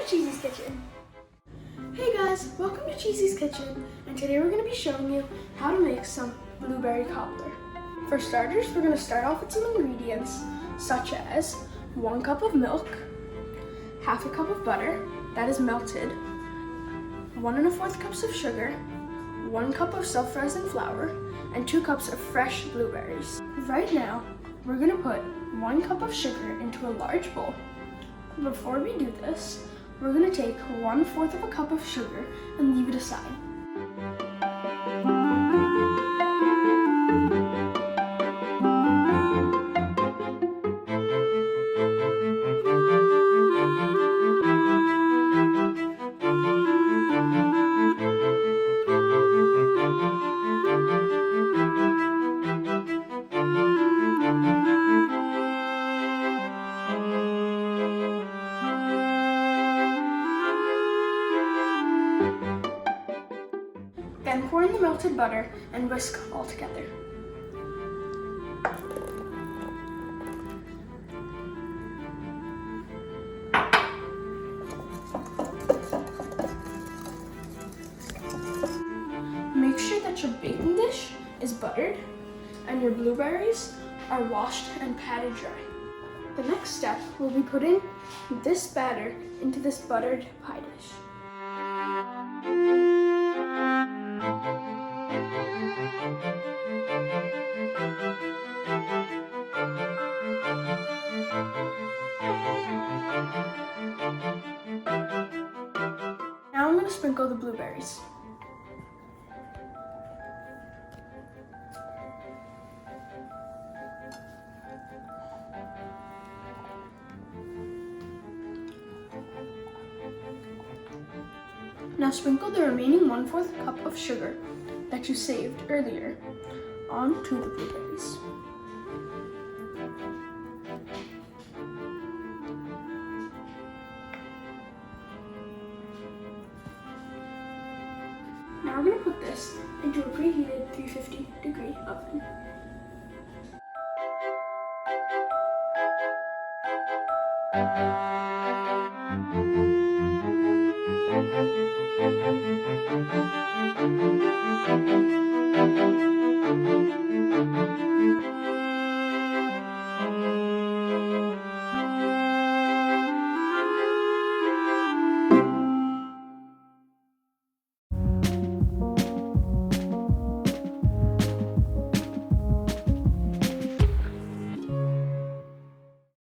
to CheeZ's Kitchen. Hey guys, welcome to CheeZ's Kitchen, and today we're going to be showing you how to make some blueberry cobbler. For starters, we're going to start off with some ingredients such as 1 cup of milk, half a cup of butter that is melted, 1 1/4 cups of sugar, 1 cup of self-rising flour, and 2 cups of fresh blueberries. Right now, we're going to put 1 cup of sugar into a large bowl. Before we do this, we're going to take 1/4 cup of sugar and leave it aside. Then pour in the melted butter and whisk all together. Make sure that your baking dish is buttered and your blueberries are washed and patted dry. The next step will be putting this batter into this buttered pie dish. Now I'm going to sprinkle the blueberries. Now sprinkle the remaining 1/4 cup of sugar that you saved earlier onto the blueberries. Now we're going to put this into a preheated 350-degree oven.